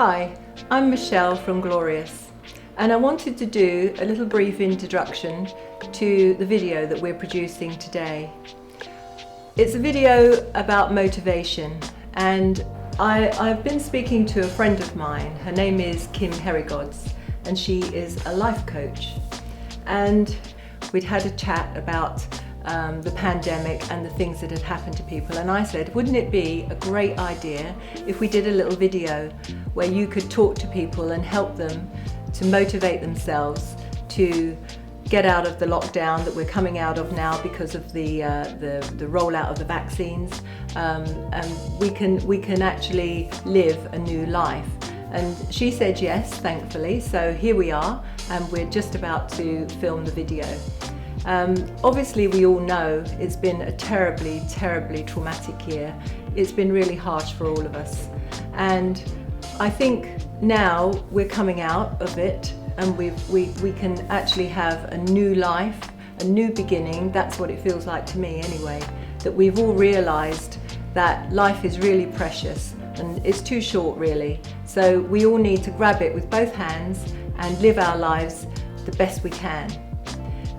Hi, I'm Michelle from Glorious, and I wanted to do a little brief introduction to the video that we're producing today. It's a video about motivation, and I've been speaking to a friend of mine. Her name is Herregods, and she is a life coach. And we'd had a chat about the pandemic and the things that had happened to people, and I said, wouldn't it be a great idea if we did a little video where you could talk to people and help them to motivate themselves to get out of the lockdown that we're coming out of now because of the rollout of the vaccines, and we can actually live a new life. And she said yes, thankfully, so here we are, and we're just about to film the video. Obviously we all know it's been a terribly traumatic year. It's been really harsh for all of us, and I think now we're coming out of it, and we can actually have a new life, a new beginning. That's what it feels like to me anyway, that we've all realised that life is really precious and it's too short really, so we all need to grab it with both hands and live our lives the best we can.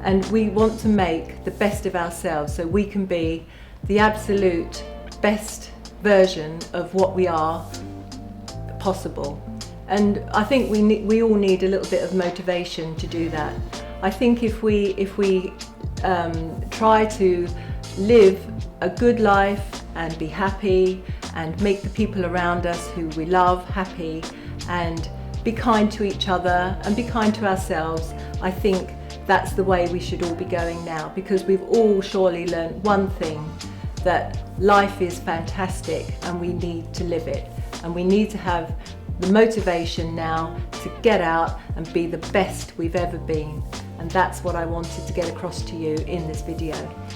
And we want to make the best of ourselves so we can be the absolute best version of what we are possible. And I think we all need a little bit of motivation to do that. I think if we try to live a good life and be happy and make the people around us who we love happy and be kind to each other and be kind to ourselves, I think that's the way we should all be going now, because we've all surely learned one thing, that life is fantastic and we need to live it, and we need to have the motivation now to get out and be the best we've ever been. And that's what I wanted to get across to you in this video.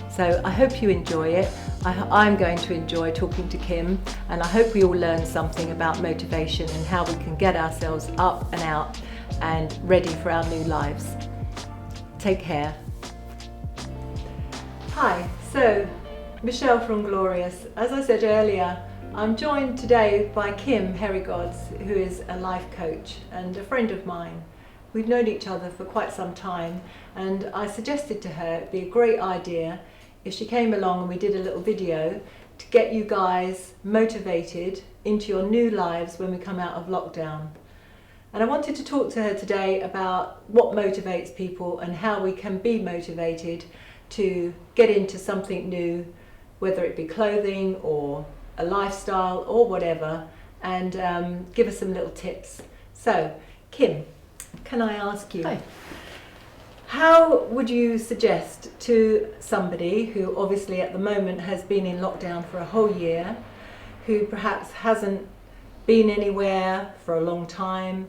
So I hope you enjoy it. I'm going to enjoy talking to Kim, and I hope we all learn something about motivation and how we can get ourselves up and out and ready for our new lives. Take care. Hi, so Michelle from Glorious. As I said earlier, I'm joined today by Kim Herregods, who is a life coach and a friend of mine. We've known each other for quite some time, and I suggested to her it'd be a great idea if she came along and we did a little video to get you guys motivated into your new lives when we come out of lockdown. And I wanted to talk to her today about what motivates people and how we can be motivated to get into something new, whether it be clothing or a lifestyle or whatever, and give us some little tips. So, Kim, can I ask you, Hi. How would you suggest to somebody who obviously at the moment has been in lockdown for a whole year, who perhaps hasn't been anywhere for a long time,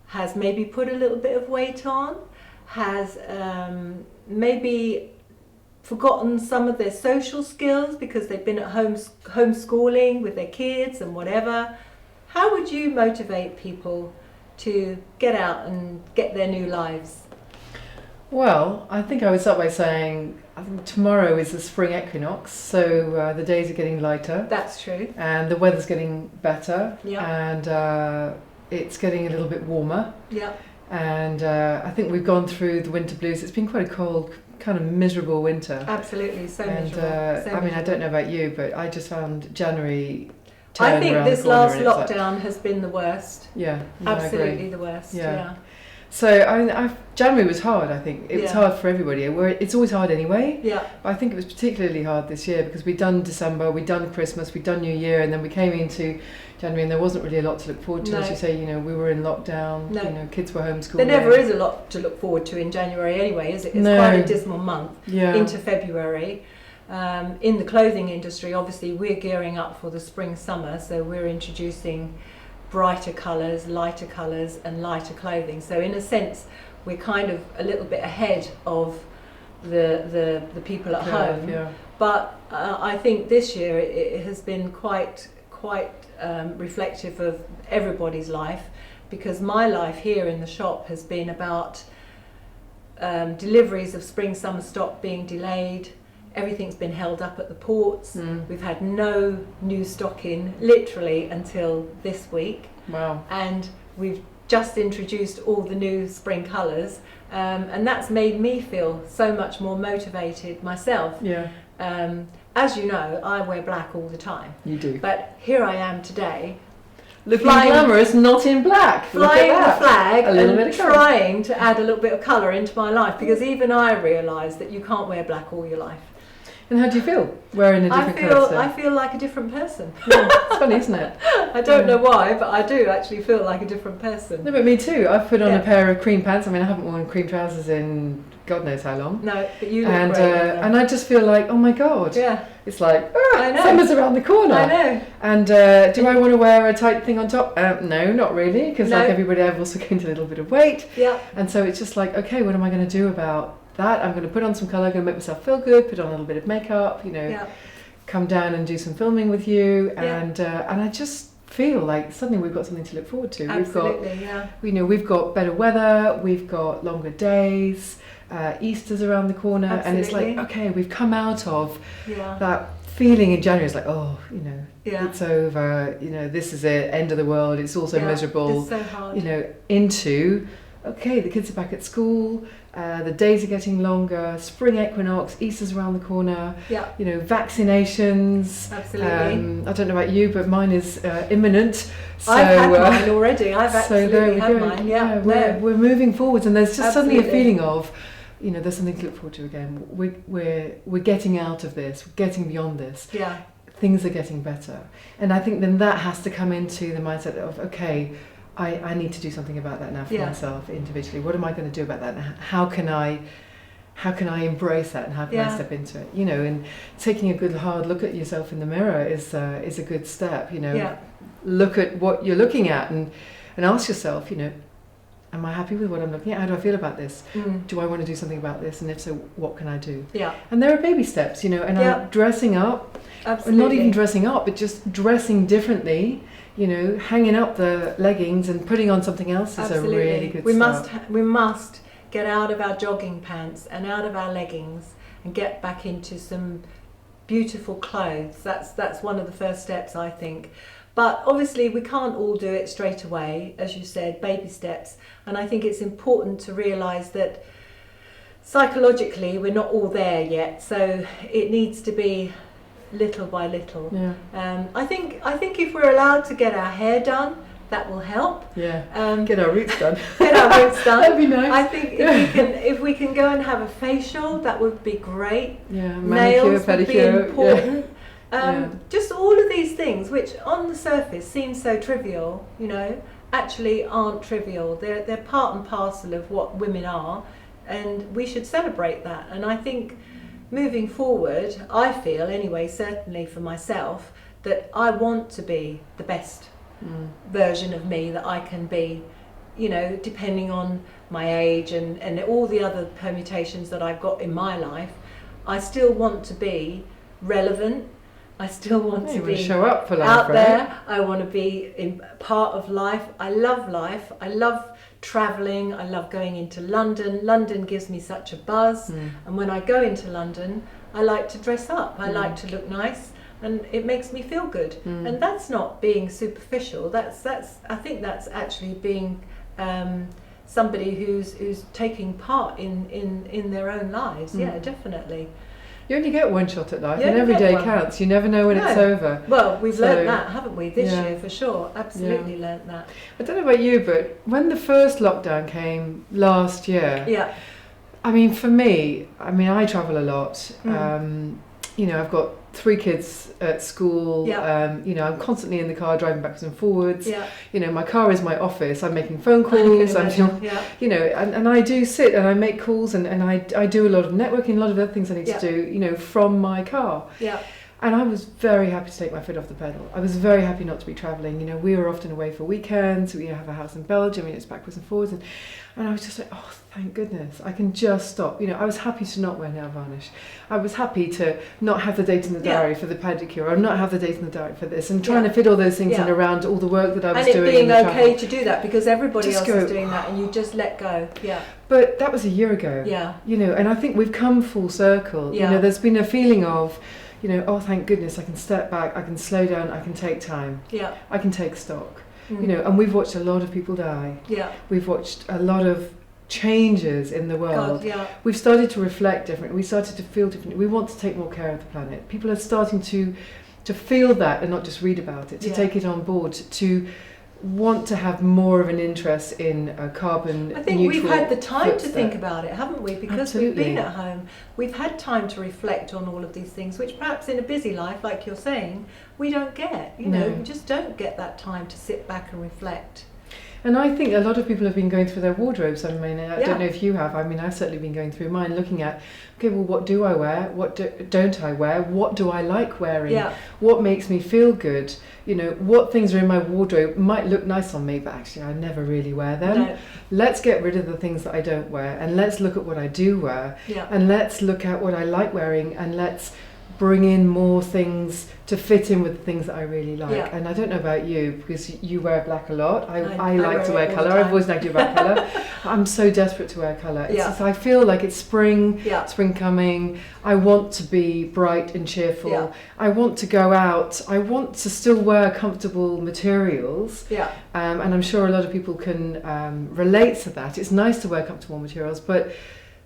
has maybe put a little bit of weight on, has maybe forgotten some of their social skills because they've been at home homeschooling with their kids and whatever, how would you motivate people to get out and get their new lives? Well, I think I would start by saying I think tomorrow is the spring equinox, so the days are getting lighter. That's true. And the weather's getting better. Yeah. And it's getting a little bit warmer. Yeah. And I think we've gone through the winter blues. It's been quite a cold, kind of miserable winter. Absolutely, so miserable. I mean, I don't know about you, but I just found January I think this last and lockdown has been the worst. Yeah, no, absolutely the worst. Yeah. So I mean, January was hard. I think it was Yeah. hard for everybody. It's always hard anyway. Yeah. But I think it was particularly hard this year because we'd done December, we'd done Christmas, we'd done New Year, and then we came into January, and there wasn't really a lot to look forward to. No. As you say, we were in lockdown. No. Kids were homeschooling. There never is a lot to look forward to in January anyway, is it? It's No. quite a dismal month Yeah. into February. In the clothing industry, obviously, we're gearing up for the spring-summer, so we're introducing brighter colours, lighter colours, and lighter clothing. So in a sense, we're kind of a little bit ahead of the people at home. Yeah. But I think this year it has been quite reflective of everybody's life, because my life here in the shop has been about deliveries of spring-summer stock being delayed, everything's been held up at the ports. We've had no new stock in literally until this week. Wow. And we've just introduced all the new spring colours, and that's made me feel so much more motivated myself. Yeah. As you know, I wear black all the time. You do. But here I am today, Looking glamorous, not in black. flying the flag and colour. trying to add a little bit of colour into my life, because even I realise that you can't wear black all your life. And how do you feel wearing a different colour? I feel like a different person. Yeah, it's funny, isn't it? I don't know why, but I do actually feel like a different person. No, but me too. I've put on a pair of cream pants. I mean, I haven't worn cream trousers in God knows how long. No, but you look and great. and I just feel like, oh my God. Yeah. It's like, I know. summer's around the corner. I know. And do I want to wear a tight thing on top? No, not really, because like everybody, I've also gained a little bit of weight. Yeah. And so it's just like, okay, what am I going to do about that? I'm going to put on some colour, I'm going to make myself feel good, put on a little bit of makeup, come down and do some filming with you, and I just feel like suddenly we've got something to look forward to. Absolutely, We've got better weather, we've got longer days, Easter's around the corner, and it's like, okay, we've come out of that feeling in January. It's like, it's over, this is it, end of the world, it's all so miserable. It's so hard. Into, okay, the kids are back at school, the days are getting longer, spring equinox, Easter's around the corner, vaccinations. Absolutely. I don't know about you, but mine is imminent. So, I've had mine already. I've absolutely had mine. Yeah, we're moving forwards, and there's just suddenly a feeling of, there's something to look forward to again. We're getting out of this, we're getting beyond this. Yeah. Things are getting better. And I think then that has to come into the mindset of, okay, I need to do something about that now for myself individually. What am I going to do about that? And how can I embrace that, and how can I step into it? And taking a good hard look at yourself in the mirror is a good step. Look at what you're looking at and ask yourself, am I happy with what I'm looking at? How do I feel about this? Do I want to do something about this? And if so, what can I do? Yeah. And there are baby steps, and I'm dressing up. Absolutely. Not even dressing up, but just dressing differently. Hanging up the leggings and putting on something else is a really good start. We must get out of our jogging pants and out of our leggings and get back into some beautiful clothes. That's one of the first steps, I think. But obviously we can't all do it straight away, as you said, baby steps. And I think it's important to realise that psychologically we're not all there yet, so it needs to be little by little. Yeah. I think if we're allowed to get our hair done, that will help. Yeah. Get our roots done. Get our roots done. That'd be nice. I think if we can go and have a facial, that would be great. Yeah. Manicure, Nails pedicure, would be important. Yeah. Just all of these things, which on the surface seem so trivial, actually aren't trivial. They're part and parcel of what women are, and we should celebrate that. And I think moving forward, I feel anyway, certainly for myself, that I want to be the best version of me that I can be, depending on my age and all the other permutations that I've got in my life. I still want to be relevant. I still want to be show up for life, out right? there. I want to be in part of life. I love life. I love travelling. I love going into London. London gives me such a buzz. And when I go into London, I like to dress up. I like to look nice, and it makes me feel good. And that's not being superficial. That's I think that's actually being somebody who's taking part in their own lives. Yeah, definitely. You only get one shot at life, and every day counts. You never know when it's over. Well, we've learnt that, haven't we, this year for sure? Absolutely learnt that. I don't know about you, but when the first lockdown came last year, I mean, for me, I travel a lot. I've got 3 kids at school. I'm constantly in the car driving backwards and forwards. My car is my office. I'm making phone calls. And I do sit and I make calls and I do a lot of networking, a lot of other things I need to do, from my car. And I was very happy to take my foot off the pedal. I was very happy not to be travelling. You know, we were often away for weekends. We have a house in Belgium, and it's backwards and forwards. And I was just like, oh, thank goodness, I can just stop. You know, I was happy to not wear nail varnish. I was happy to not have the date in the diary for the pedicure, or not have the date in the diary for this, and trying to fit all those things in around all the work that I was doing. And it being okay to do that, because everybody else is doing that, and you just let go. Yeah. But that was a year ago. Yeah. You know, and I think we've come full circle. Yeah. You know, there's been a feeling of, you know, oh, thank goodness, I can step back, I can slow down, I can take time. Yeah. I can take stock. You know, and we've watched a lot of people die. Yeah. We've watched a lot of changes in the world. We've started to reflect differently. We started to feel differently. We want to take more care of the planet. People are starting to feel that and not just read about it, to take it on board, to want to have more of an interest in a carbon neutral. I think we've had the time to think about it, haven't we? Because we've been at home. We've had time to reflect on all of these things, which perhaps in a busy life, like you're saying, we don't get. You know, we just don't get that time to sit back and reflect. And I think a lot of people have been going through their wardrobes. I mean, I don't know if you have. I mean, I've certainly been going through mine, looking at, okay, well, what do I wear? What don't I wear? What do I like wearing? Yeah. What makes me feel good? You know, what things are in my wardrobe might look nice on me, but actually I never really wear them. No. Let's get rid of the things that I don't wear, and let's look at what I do wear. Yeah. And let's look at what I like wearing, and let's bring in more things to fit in with the things that I really like. Yeah. And I don't know about you, because you wear black a lot. I like to wear colour. I've always liked you about colour. I'm so desperate to wear colour. It's just, I feel like it's spring, spring coming. I want to be bright and cheerful. Yeah. I want to go out. I want to still wear comfortable materials. Yeah. And I'm sure a lot of people can relate to that. It's nice to wear comfortable materials, but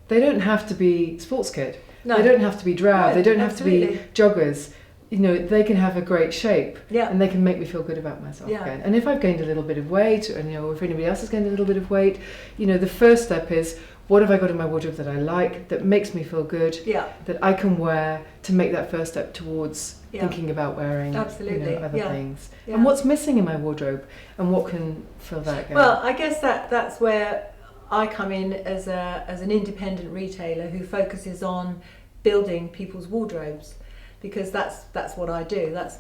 they don't have to be sports kid. No. They don't have to be drab. No, they don't have to be joggers. You know, they can have a great shape, and they can make me feel good about myself again. And if I've gained a little bit of weight, and you know, if anybody else has gained a little bit of weight, you know, the first step is, what have I got in my wardrobe that I like, that makes me feel good, that I can wear, to make that first step towards thinking about wearing other things. Yeah. And what's missing in my wardrobe, and what can fill that gap? Well, I guess that's where I come in as an independent retailer who focuses on building people's wardrobes, because that's what I do. That's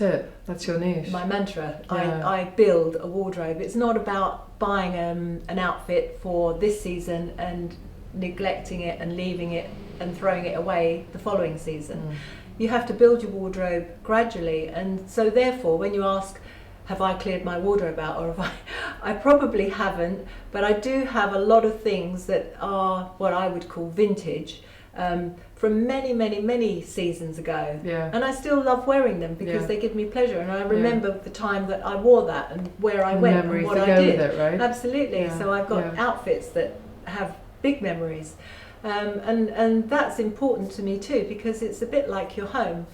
it. That's your niche. My mantra. Yeah. I build a wardrobe. It's not about buying an outfit for this season and neglecting it and leaving it and throwing it away the following season. You have to build your wardrobe gradually, and so therefore, when you ask, have I cleared my wardrobe out, or have I probably haven't, but I do have a lot of things that are what I would call vintage, from many, many, many seasons ago. Yeah. And I still love wearing them because they give me pleasure, and I remember the time that I wore that and where I went and what I did. With it, right? Absolutely. Yeah. So I've got outfits that have big memories, and that's important to me too, because it's a bit like your home.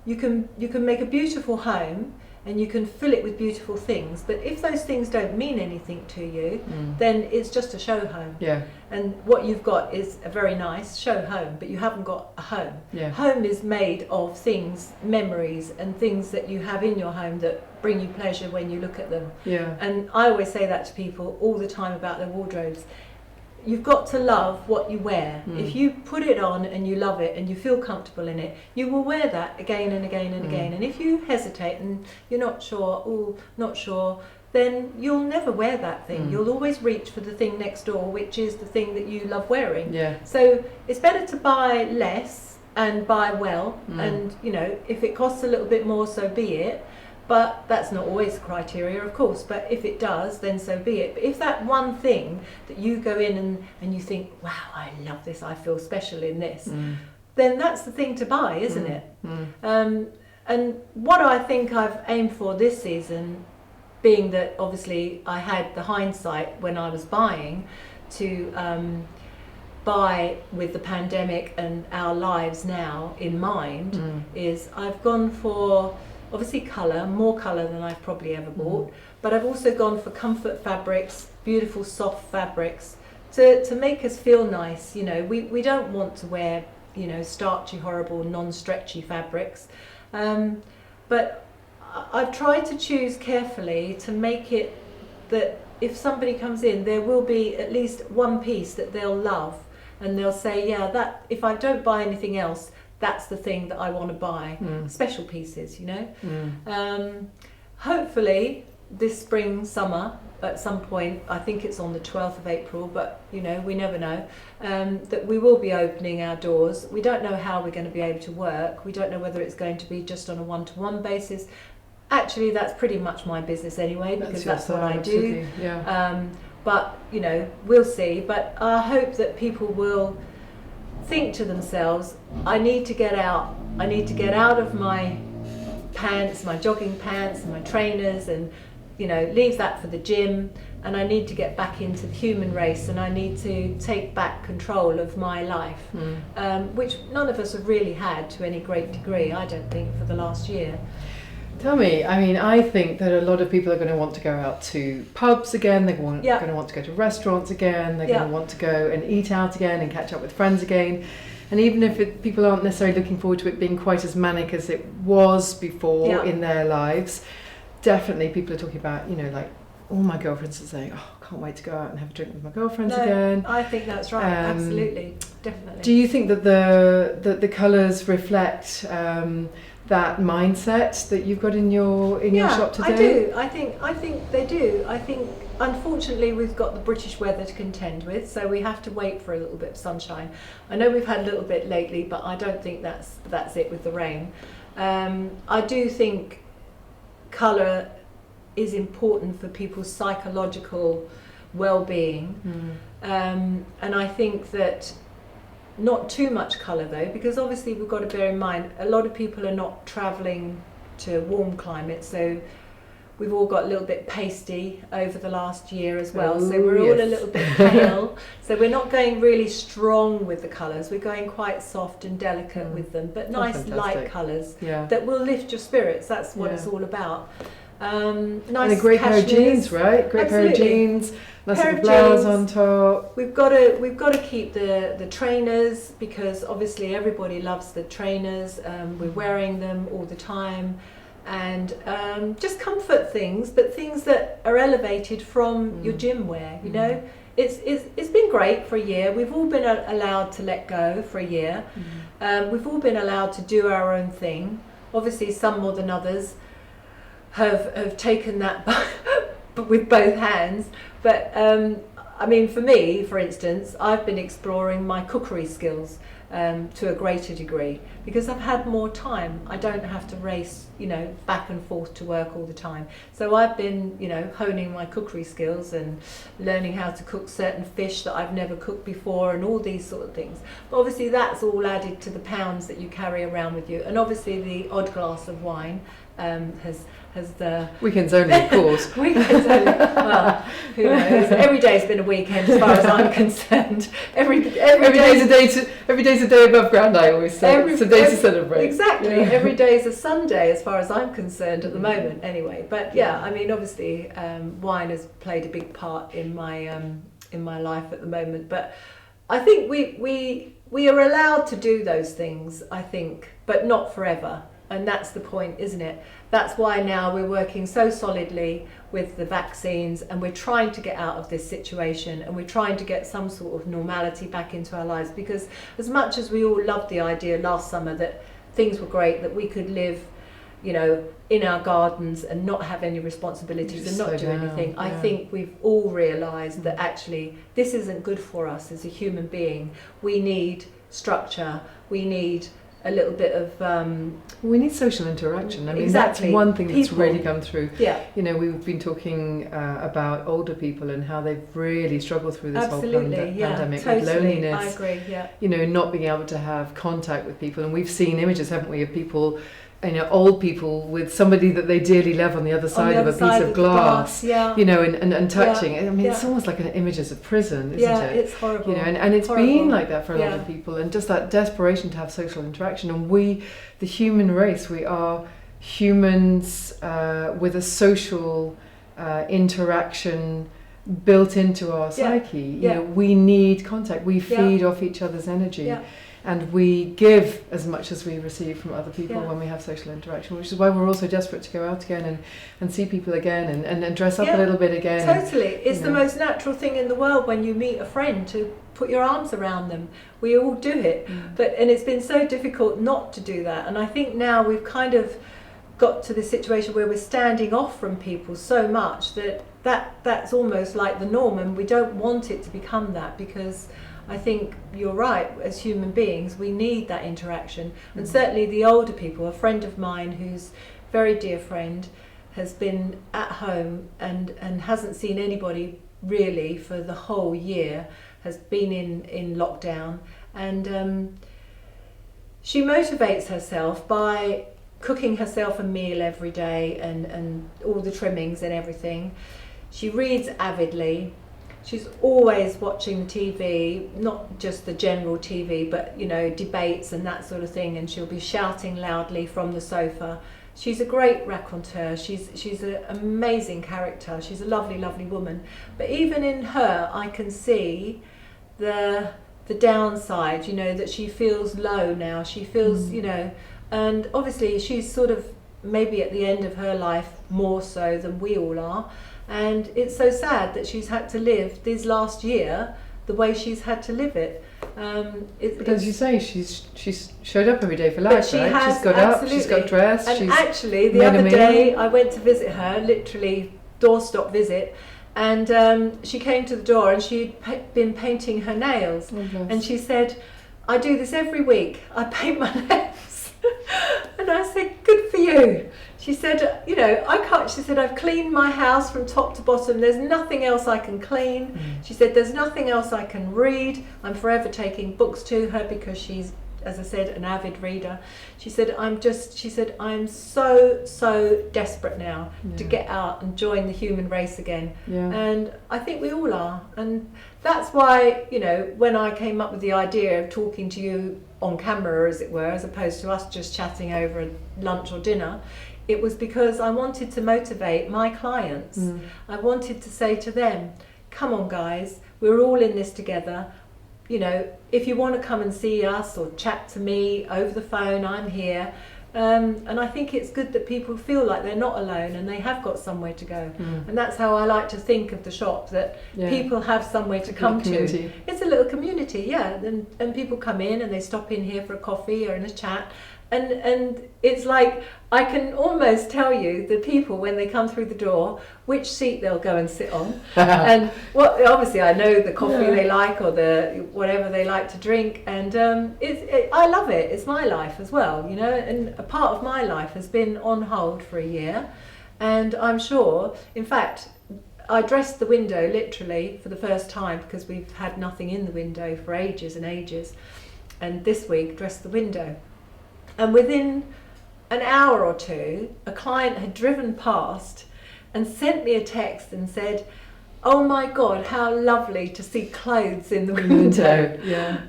You can make a beautiful home, and you can fill it with beautiful things, but if those things don't mean anything to you, then it's just a show home. Yeah. And what you've got is a very nice show home, but you haven't got a home. Yeah. Home is made of things, memories, and things that you have in your home that bring you pleasure when you look at them. Yeah. And I always say that to people all the time about their wardrobes. You've got to love what you wear. If you put it on and you love it and you feel comfortable in it, you will wear that again and again and again. And if you hesitate and you're not sure, then you'll never wear that thing. You'll always reach for the thing next door, which is the thing that you love wearing. Yeah. So it's better to buy less and buy well. And you know, if it costs a little bit more, so be it. But that's not always the criteria, of course, but if it does, then so be it. But if that one thing that you go in and you think, wow, I love this, I feel special in this, then that's the thing to buy, isn't it? And what I think I've aimed for this season, being that obviously I had the hindsight when I was buying, to buy with the pandemic and our lives now in mind, is I've gone for obviously colour, more colour than I've probably ever bought, but I've also gone for comfort fabrics, beautiful soft fabrics, to make us feel nice. You know, we don't want to wear, you know, starchy, horrible, non-stretchy fabrics, but I've tried to choose carefully to make it that if somebody comes in, there will be at least one piece that they'll love, and they'll say, yeah, that if I don't buy anything else, that's the thing that I want to buy. Special pieces, you know. Hopefully this spring, summer, at some point, I think it's on the 12th of April, but you know, we never know, that we will be opening our doors. We don't know how we're going to be able to work. We don't know whether it's going to be just on a one-to-one basis. Actually, that's pretty much my business anyway, because that's what I do. Yeah. But you know, we'll see. But I hope that people will think to themselves, I need to get out. I need to get out of my pants, my jogging pants and my trainers, and you know, leave that for the gym, and I need to get back into the human race, and I need to take back control of my life, which none of us have really had to any great degree, I don't think, for the last year. Tell me, I mean, I think that a lot of people are going to want to go out to pubs again, they're going to want to go to restaurants again, they're going to want to go and eat out again and catch up with friends again. And even if people aren't necessarily looking forward to it being quite as manic as it was before in their lives, definitely people are talking about, you know, like all my girlfriends are saying, oh, I can't wait to go out and have a drink with my girlfriends again. I think that's right, absolutely, definitely. Do you think that the colours reflect that mindset that you've got in your shop today? I do. I think they do. I think unfortunately we've got the British weather to contend with, so we have to wait for a little bit of sunshine. I know we've had a little bit lately, but I don't think that's it with the rain. I do think colour is important for people's psychological well-being, and I think that not too much colour though, because obviously we've got to bear in mind a lot of people are not travelling to warm climates, so we've all got a little bit pasty over the last year as well. So we're all a little bit pale. So we're not going really strong with the colours. We're going quite soft and delicate with them, but nice light colours that will lift your spirits. That's what it's all about. Nice and a great pair of jeans, right? Great pair of jeans. Nice little blouse on top. We've got to keep the trainers, because obviously everybody loves the trainers. We're wearing them all the time. And just comfort things, but things that are elevated from your gym wear, you know. It's been great for a year. We've all been allowed to let go for a year. We've all been allowed to do our own thing. Obviously some more than others have taken that with both hands. But I mean, for me, for instance, I've been exploring my cookery skills to a greater degree, because I've had more time. I don't have to race, you know, back and forth to work all the time. So I've been, you know, honing my cookery skills and learning how to cook certain fish that I've never cooked before, and all these sort of things. But obviously that's all added to the pounds that you carry around with you, and obviously the odd glass of wine has the weekends only, of course. Weekends only. Well, who knows? Every day's been a weekend as far as I'm concerned. Every day's a day above ground, I always say. It's a day to celebrate. Exactly. Yeah. Every day is a Sunday as far as I'm concerned at the moment, anyway. But yeah, I mean, obviously, wine has played a big part in my life at the moment. But I think we are allowed to do those things, I think, but not forever. And that's the point, isn't it? That's why now we're working so solidly with the vaccines, and we're trying to get out of this situation, and we're trying to get some sort of normality back into our lives, because as much as we all loved the idea last summer that things were great, that we could live, you know, in our gardens and not have any responsibilities and not do anything, I think we've all realised that actually this isn't good for us as a human being. We need structure, we need a little bit of we need social interaction. I mean, exactly. That's one thing that's really come through. Yeah. You know, we've been talking about older people and how they've really struggled through this whole pandemic with loneliness. I agree. Yeah. You know, not being able to have contact with people, and we've seen images, haven't we, of people, you know, old people with somebody that they dearly love on the other side of a piece of glass, you know, and touching. I mean, it's almost like an images of prison, isn't it? Yeah, it's horrible. You know, and it's been like that for a lot of people, and just that desperation to have social interaction. And we, the human race, we are humans with a social interaction built into our psyche. You know, we need contact. We feed off each other's energy. and we give as much as we receive from other people Yeah. when we have social interaction, which is why we're also desperate to go out again and see people again and dress up a little bit again. Totally. It's the most natural thing in the world when you meet a friend to put your arms around them. We all do it. And it's been so difficult not to do that. And I think now we've kind of got to this situation where we're standing off from people so much that's almost like the norm, and we don't want it to become that, because I think you're right, as human beings we need that interaction. And certainly the older people, a friend of mine who's a very dear friend has been at home and hasn't seen anybody really for the whole year, has been in lockdown, and she motivates herself by cooking herself a meal every day and all the trimmings and everything. She reads avidly. She's always watching the TV, not just the general TV, but debates and that sort of thing, and she'll be shouting loudly from the sofa. She's a great raconteur. She's an amazing character. She's a lovely, lovely woman. But even in her, I can see the downside, that she feels low now. She feels, and obviously she's sort of maybe at the end of her life more so than we all are. And it's so sad that she's had to live this last year the way she's had to live it. But as you say, she's showed up every day for life, she right? has, she's got absolutely. up, she's got dressed. And she's actually, the other day I went to visit her, literally doorstop visit, and she came to the door and she'd been painting her nails. And she said, I do this every week. I paint my nails. And I said, good for you. She said, I can't. She said, I've cleaned my house from top to bottom. There's nothing else I can clean. She said, there's nothing else I can read. I'm forever taking books to her because she's, as I said, an avid reader. She said, I'm so desperate now to get out and join the human race again. And I think we all are. And that's why, when I came up with the idea of talking to you on camera, as it were, as opposed to us just chatting over lunch or dinner, it was because I wanted to motivate my clients. I wanted to say to them, come on guys, we're all in this together. If you want to come and see us or chat to me over the phone, I'm here. And I think it's good that people feel like they're not alone and they have got somewhere to go. And that's how I like to think of the shop, that people have somewhere to come to. It's a little community, and people come in and they stop in here for a coffee or in a chat. And it's like I can almost tell you the people when they come through the door which seat they'll go and sit on, and obviously I know the coffee they like or the whatever they like to drink, and I love it. It's my life as well, and a part of my life has been on hold for a year, and I'm sure, in fact, I dressed the window literally for the first time because we've had nothing in the window for ages and ages, and this week dressed the window. And within an hour or two, a client had driven past and sent me a text and said, oh my God, how lovely to see clothes in the window.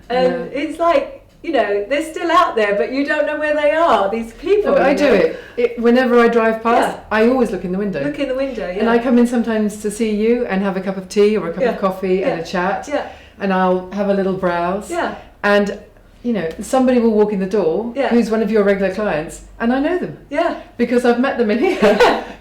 And it's like, they're still out there, but you don't know where they are, these people. No, I do it. Whenever I drive past, I always look in the window. Look in the window, And I come in sometimes to see you and have a cup of tea or a cup of coffee and a chat. And I'll have a little browse. And somebody will walk in the door who's one of your regular clients, and I know them. Because I've met them in here.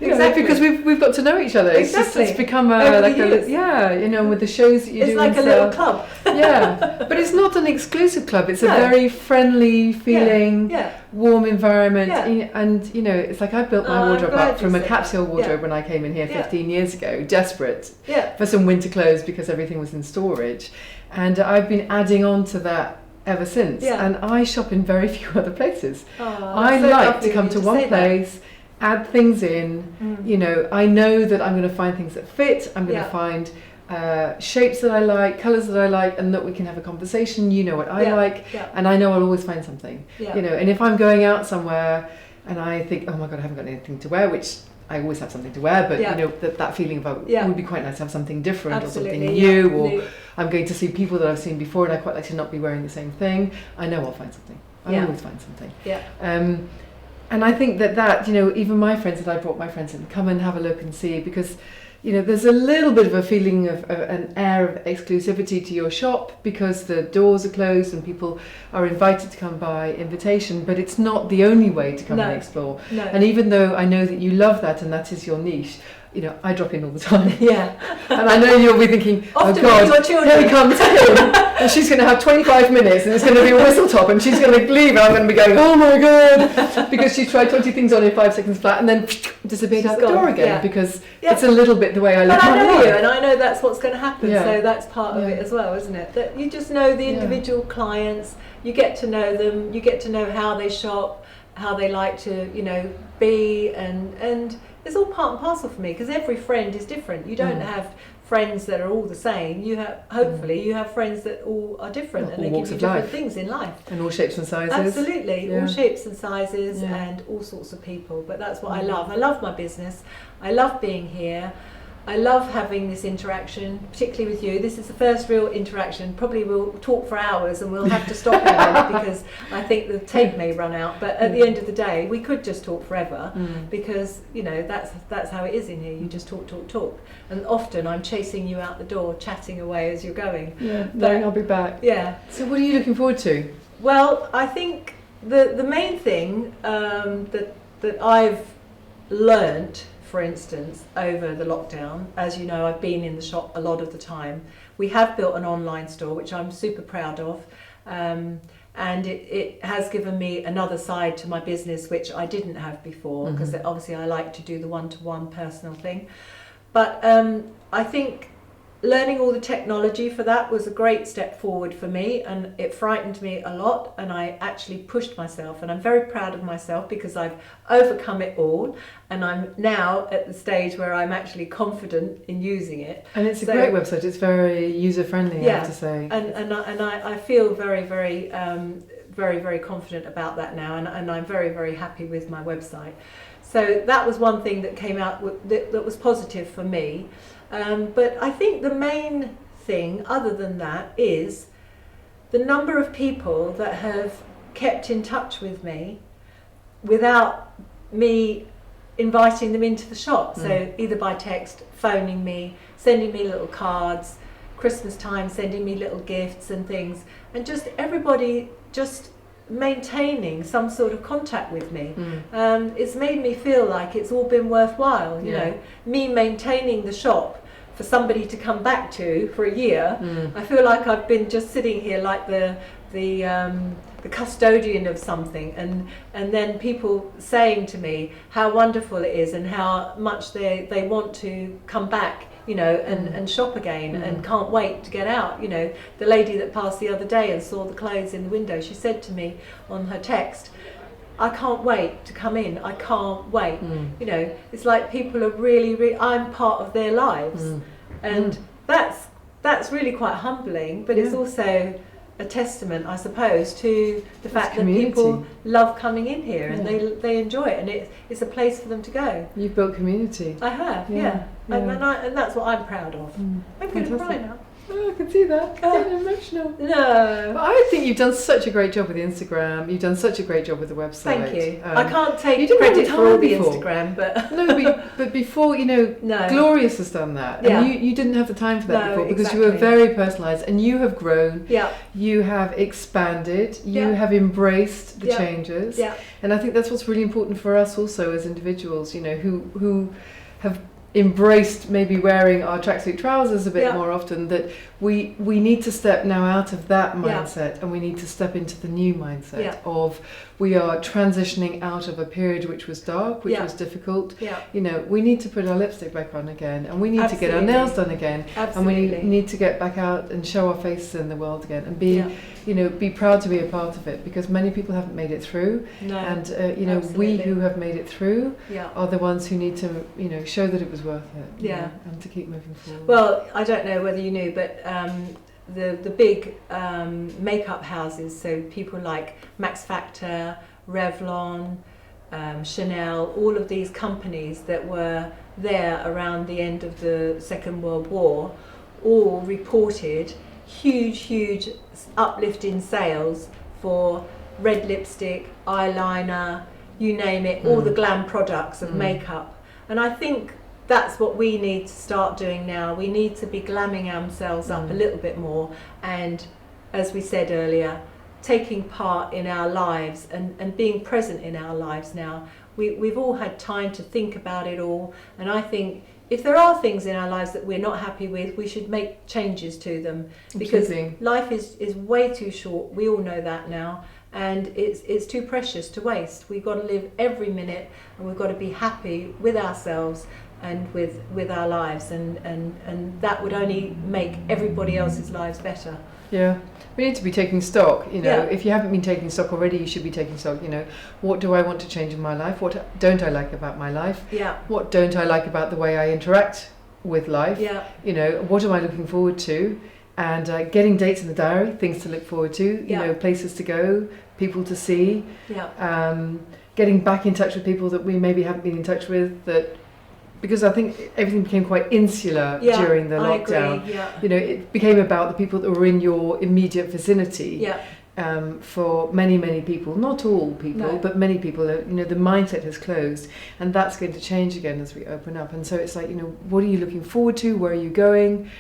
Exactly. Because we've got to know each other. It's become with the shows that you do. It's like a little club. But it's not an exclusive club. It's a very friendly feeling, warm environment. And it's like I built my wardrobe up from a capsule wardrobe when I came in here 15 years ago, desperate for some winter clothes because everything was in storage, and I've been adding on to that ever since, and I shop in very few other places. I like to come to one place, add things in. I know that I'm going to find things that fit. I'm going to find shapes that I like, colours that I like, and that we can have a conversation. You know what I like, and I know I'll always find something. And if I'm going out somewhere and I think, oh my God, I haven't got anything to wear, which I always have something to wear, but that feeling of it would be quite nice to have something different or something new, or I'm going to see people that I've seen before and I quite like to not be wearing the same thing. I know I'll find something. I always find something. And I think that even my friends that I brought my friends in, come and have a look and see, because there's a little bit of a feeling of an air of exclusivity to your shop because the doors are closed and people are invited to come by invitation, but it's not the only way to come and explore. No. And even though I know that you love that and that is your niche, I drop in all the time. Yeah. And I know you'll be thinking, often oh God, your children. here he comes in, and she's going to have 25 minutes and it's going to be a whistle top and she's going to leave and I'm going to be going, oh my God, because she's tried 20 things on in 5 seconds flat and then disappeared out the door again, because it's a little bit the way I live my life. But I know you, and I know that's what's going to happen, so that's part of Yeah. it as well, isn't it? That you just know the individual clients, you get to know them, you get to know how they shop, how they like to, be, and it's all part and parcel for me, because every friend is different. You don't have friends that are all the same. You have, hopefully, you have friends that all are different, and they give you different things in life. And all shapes and sizes. Absolutely, all shapes and sizes and all sorts of people. But that's what I love. I love my business. I love being here. I love having this interaction, particularly with you. This is the first real interaction. Probably we'll talk for hours and we'll have to stop in a minute because I think the tape may run out. But at the end of the day, we could just talk forever because, that's how it is in here. You just talk. And often I'm chasing you out the door, chatting away as you're going. Yeah, knowing I'll be back. Yeah. So what are you looking forward to? Well, I think the main thing that I've learnt, for instance, over the lockdown, as you know, I've been in the shop a lot of the time. We have built an online store, which I'm super proud of, and it has given me another side to my business, which I didn't have before, because obviously I like to do the one-to-one personal thing. But I think learning all the technology for that was a great step forward for me, and it frightened me a lot, and I actually pushed myself, and I'm very proud of myself because I've overcome it all, and I'm now at the stage where I'm actually confident in using it. And it's a great website. It's very user friendly, I have to say. And I feel very, very, very, very confident about that now, and I'm very, very happy with my website. So that was one thing that came out that was positive for me. But I think the main thing, other than that, is the number of people that have kept in touch with me without me inviting them into the shop. So either by text, phoning me, sending me little cards, Christmas time sending me little gifts and things, and just everybody just maintaining some sort of contact with me. It's made me feel like it's all been worthwhile, you know, me maintaining the shop for somebody to come back to for a year. I feel like I've been just sitting here like the custodian of something, and then people saying to me how wonderful it is and how much they want to come back, you know, and shop again, and can't wait to get out. You know, the lady that passed the other day and saw the clothes in the window, she said to me on her text, I can't wait to come in, I can't wait. You know, it's like people are really, I'm part of their lives. And that's really quite humbling, but it's also a testament, I suppose, to the fact that people love coming in here and they enjoy it, and it's a place for them to go. You've built community. I have, and that's what I'm proud of. I'm going to cry now. Oh, I can see that. Getting emotional. No. But I think you've done such a great job with the Instagram. You've done such a great job with the website. Thank you. I can't take didn't have credit the for all time the before. Instagram, but no, but before, you know, No. Glorious has done that, Yeah. and you didn't have the time for that No, before because you were exactly. very personalised, and you have grown. yeah, You have expanded. You Yeah. have embraced the Yeah. changes. yeah, And I think that's what's really important for us also as individuals, you know, who have embraced maybe wearing our tracksuit trousers a bit Yeah. more often, that we need to step now out of that Yeah. mindset, and we need to step into the new mindset Yeah. of we are transitioning out of a period which was dark, which Yeah. was difficult. yeah, You know, we need to put our lipstick back on again, and we need to get our Absolutely. nails done again, absolutely. and we need to get back out and show our faces in the world again, and be Yeah. you know, be proud to be a part of it, because many people haven't made it through, No, and you know, we absolutely. who have made it through yeah. are the ones who need to, you know, show that it was worth it. you Yeah. know, and to keep moving forward. Well, I don't know whether you knew, but the big makeup houses, so people like Max Factor, Revlon, Chanel, all of these companies that were there around the end of the Second World War, all reported huge uplift in sales for red lipstick, eyeliner, you name it, all the glam products of makeup. And I think that's what we need to start doing now. We need to be glamming ourselves up a little bit more, and as we said earlier, taking part in our lives and being present in our lives now. We've all had time to think about it all, and I think if there are things in our lives that we're not happy with, we should make changes to them, because life is way too short. We all know that now, and it's too precious to waste. We've got to live every minute, and we've got to be happy with ourselves and with our lives, and that would only make everybody else's lives better. Yeah, we need to be taking stock, you know. If you haven't been taking stock already, you should be taking stock, you know. What do I want to change in my life? What don't I like about my life? Yeah. What don't I like about the way I interact with life? Yeah. You know, what am I looking forward to? And getting dates in the diary, things to look forward to, you know, places to go, people to see. Yeah. Getting back in touch with people that we maybe haven't been in touch with, because I think everything became quite insular during the lockdown. I agree, yeah. You know, it became about the people that were in your immediate vicinity. Yeah. For many, many people, not all people, but many people, you know, the mindset has closed, and that's going to change again as we open up. And so it's like, you know, what are you looking forward to? Where are you going?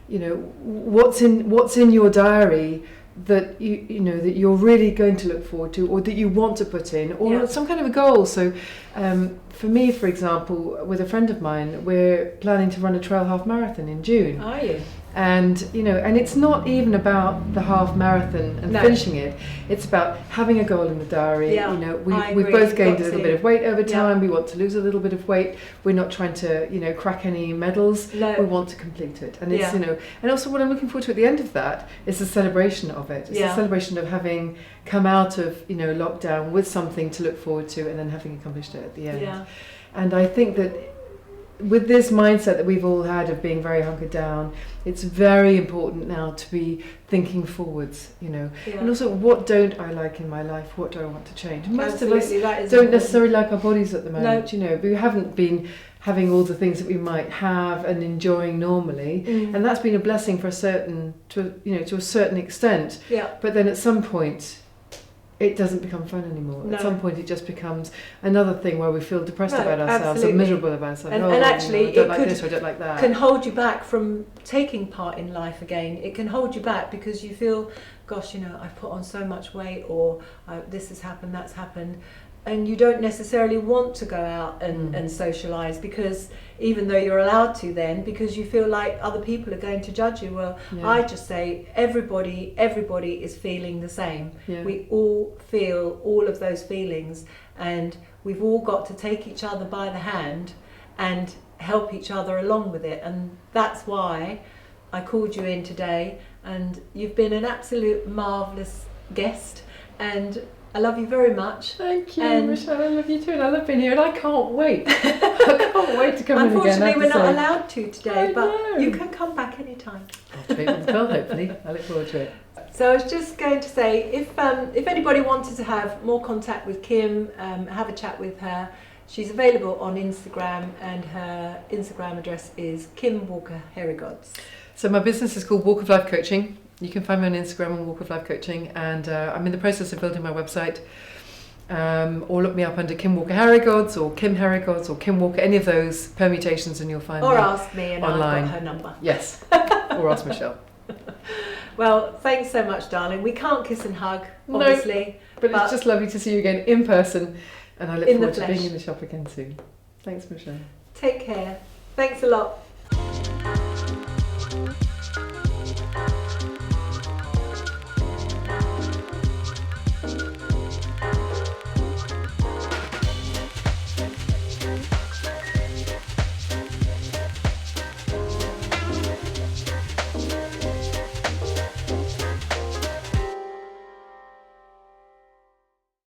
You know, what's in your diary that you know that you're really going to look forward to, or that you want to put in, or some kind of a goal. So for me, for example, with a friend of mine, we're planning to run a trail half marathon in June. Are you? And you know, and it's not even about the half marathon and finishing it. It's about having a goal in the diary. Yeah, you know, we've both gained a little bit of weight over time. We want to lose a little bit of weight. We're not trying to, you know, crack any medals. No. We want to complete it. And it's, you know, and also what I'm looking forward to at the end of that is the celebration of it. It's the celebration of having come out of, you know, lockdown with something to look forward to, and then having accomplished it at the end. Yeah. And I think that with this mindset that we've all had of being very hunkered down, it's very important now to be thinking forwards, you know. And also, what don't I like in my life? What do I want to change? Most of us don't necessarily like our bodies at the moment, you know. We haven't been having all the things that we might have and enjoying normally, and that's been a blessing to a certain extent. Yeah. But then at some point, it doesn't become fun anymore. No. At some point, it just becomes another thing where we feel depressed about ourselves and miserable about ourselves. And actually, I don't like this or I don't like that. Can hold you back from taking part in life again. It can hold you back because you feel, gosh, you know, I've put on so much weight, or this has happened, that's happened. And you don't necessarily want to go out and socialise, because even though you're allowed to then, because you feel like other people are going to judge you. Well, I just say everybody is feeling the same. Yeah. We all feel all of those feelings, and we've all got to take each other by the hand and help each other along with it. And that's why I called you in today, and you've been an absolute marvellous guest, and I love you very much. Thank you, Michelle. I love you too, and I love being here, and I can't wait. I can't wait to come in again. Unfortunately, we're not allowed to today, but you can come back anytime. I'll treat with the bell, hopefully. I look forward to it. So I was just going to say, if anybody wanted to have more contact with Kim, have a chat with her, she's available on Instagram, and her Instagram address is Kim Walker Herregods. So my business is called Walk of Life Coaching. You can find me on Instagram on Walk of Life Coaching, and I'm in the process of building my website. Or look me up under Kim Walker Herregods, or Kim Herregods, or Kim Walker, any of those permutations, and you'll find me. Or ask me, and online. I've got her number. Yes, or ask Michelle. Well, thanks so much, darling. We can't kiss and hug, obviously. No, but it's just lovely to see you again in person, and I look forward to being in the shop again soon. Thanks, Michelle. Take care. Thanks a lot.